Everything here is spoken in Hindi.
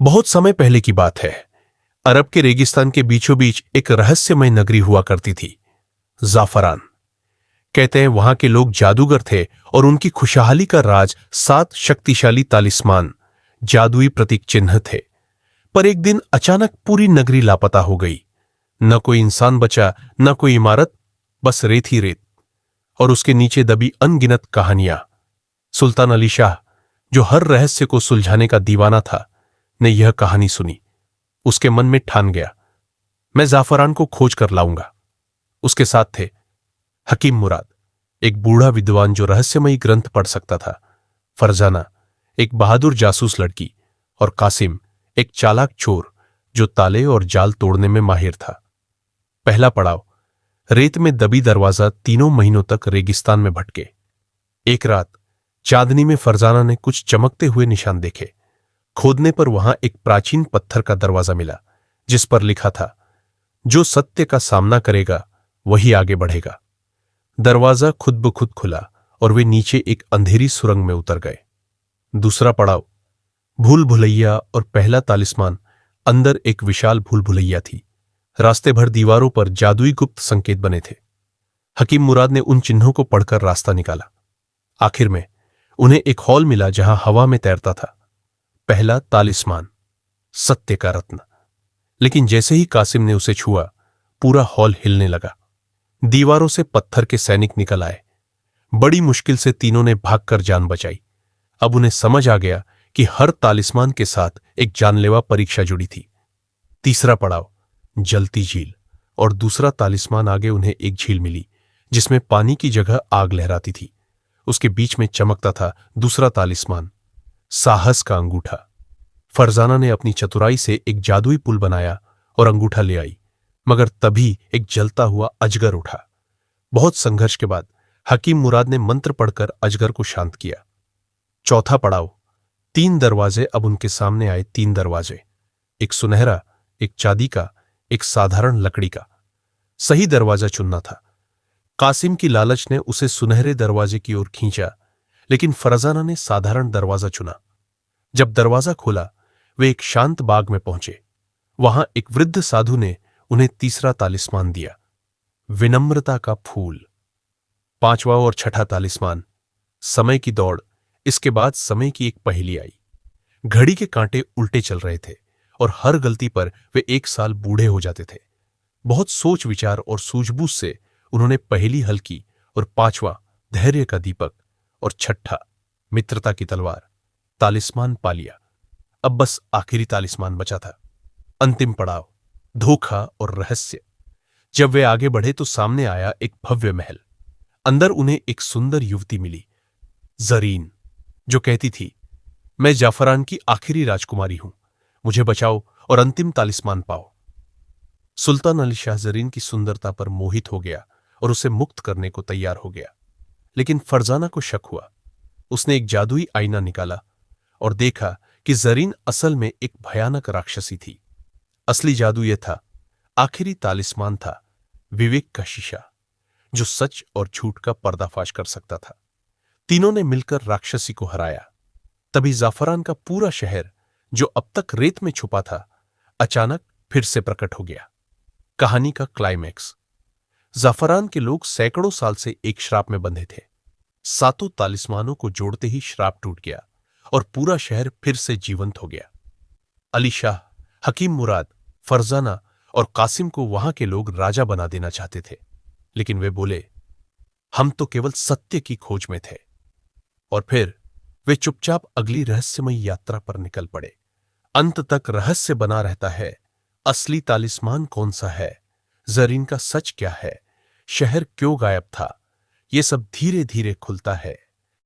बहुत समय पहले की बात है। अरब के रेगिस्तान के बीचों बीच एक रहस्यमय नगरी हुआ करती थी, जाफरान। कहते हैं वहां के लोग जादूगर थे और उनकी खुशहाली का राज 7 शक्तिशाली तालिस्मान, जादुई प्रतीक चिन्ह थे। पर एक दिन अचानक पूरी नगरी लापता हो गई। न कोई इंसान बचा, न कोई इमारत, बस रेत ही रेत और उसके नीचे दबी अनगिनत कहानियां। सुल्तान अली शाह, जो हर रहस्य को सुलझाने का दीवाना था, ने यह कहानी सुनी। उसके मन में ठान गया, मैं जाफरान को खोज कर लाऊंगा। उसके साथ थे हकीम मुराद, एक बूढ़ा विद्वान जो रहस्यमयी ग्रंथ पढ़ सकता था, फरजाना, एक बहादुर जासूस लड़की, और कासिम, एक चालाक चोर जो ताले और जाल तोड़ने में माहिर था। पहला पड़ाव, रेत में दबी दरवाजा। 3 महीनों तक रेगिस्तान में भटके। एक रात चांदनी में फरजाना ने कुछ चमकते हुए निशान देखे। खोदने पर वहां एक प्राचीन पत्थर का दरवाजा मिला, जिस पर लिखा था, जो सत्य का सामना करेगा वही आगे बढ़ेगा। दरवाजा खुद ब खुद खुला और वे नीचे एक अंधेरी सुरंग में उतर गए। दूसरा पड़ाव, भूल भुलैया और पहला तालिस्मान। अंदर एक विशाल भूल भुलैया थी। रास्ते भर दीवारों पर जादुई गुप्त संकेत बने थे। हकीम मुराद ने उन चिन्हों को पढ़कर रास्ता निकाला। आखिर में उन्हें एक हॉल मिला जहां हवा में तैरता था पहला तालिस्मान, सत्य का रत्न। लेकिन जैसे ही कासिम ने उसे छुआ, पूरा हॉल हिलने लगा। दीवारों से पत्थर के सैनिक निकल आए। बड़ी मुश्किल से तीनों ने भागकर जान बचाई। अब उन्हें समझ आ गया कि हर तालिस्मान के साथ एक जानलेवा परीक्षा जुड़ी थी। तीसरा पड़ाव, जलती झील, और दूसरा तालिस्मान आगे उन्हें एक झील मिली जिसमें पानी की जगह आग लहराती थी। उसके बीच में चमकता था दूसरा तालिस्मान, साहस का अंगूठा। फरजाना ने अपनी चतुराई से एक जादुई पुल बनाया और अंगूठा ले आई, मगर तभी एक जलता हुआ अजगर उठा। बहुत संघर्ष के बाद हकीम मुराद ने मंत्र पढ़कर अजगर को शांत किया। चौथा पड़ाव, 3 दरवाजे। अब उनके सामने आए 3 दरवाजे, एक सुनहरा, एक चांदी का, एक साधारण लकड़ी का। सही दरवाजा चुनना था। कासिम की लालच ने उसे सुनहरे दरवाजे की ओर खींचा, लेकिन फरजाना ने साधारण दरवाजा चुना। जब दरवाजा खोला, वे एक शांत बाग में पहुंचे। वहां एक वृद्ध साधु ने उन्हें तीसरा तालिस्मान दिया, विनम्रता का फूल। 5वां और छठा तालिस्मान, समय की दौड़। इसके बाद समय की एक पहेली आई। घड़ी के कांटे उल्टे चल रहे थे और हर गलती पर वे 1 साल बूढ़े हो जाते थे। बहुत सोच विचार और सूझबूझ से उन्होंने पहेली हल की, और 5वां, धैर्य का दीपक, और छठा, मित्रता की तलवार, तालिस्मान पा लिया। अब बस आखिरी तालिस्मान बचा था। अंतिम पड़ाव, धोखा और रहस्य। जब वे आगे बढ़े तो सामने आया एक भव्य महल। अंदर उन्हें एक सुंदर युवती मिली, जरीन, जो कहती थी, मैं जाफरान की आखिरी राजकुमारी हूं, मुझे बचाओ और अंतिम तालिस्मान पाओ। सुल्तान अली शाह जरीन की सुंदरता पर मोहित हो गया और उसे मुक्त करने को तैयार हो गया। लेकिन फरजाना को शक हुआ। उसने एक जादुई आईना निकाला और देखा कि जरीन असल में एक भयानक राक्षसी थी। असली जादू यह था, आखिरी तालिस्मान था विवेक का शीशा, जो सच और झूठ का पर्दाफाश कर सकता था। तीनों ने मिलकर राक्षसी को हराया। तभी जाफरान का पूरा शहर, जो अब तक रेत में छुपा था, अचानक फिर से प्रकट हो गया। कहानी का क्लाइमैक्स, जाफरान के लोग सैकड़ों साल से एक श्राप में बंधे थे। 7 तालिस्मानों को जोड़ते ही श्राप टूट गया और पूरा शहर फिर से जीवंत हो गया। अली शाह, हकीम मुराद, फरजाना और कासिम को वहां के लोग राजा बना देना चाहते थे, लेकिन वे बोले, हम तो केवल सत्य की खोज में थे। और फिर वे चुपचाप अगली रहस्यमयी यात्रा पर निकल पड़े। अंत तक रहस्य बना रहता है, असली तालिस्मान कौन सा है, जरीन का सच क्या है, शहर क्यों गायब था, ये सब धीरे धीरे खुलता है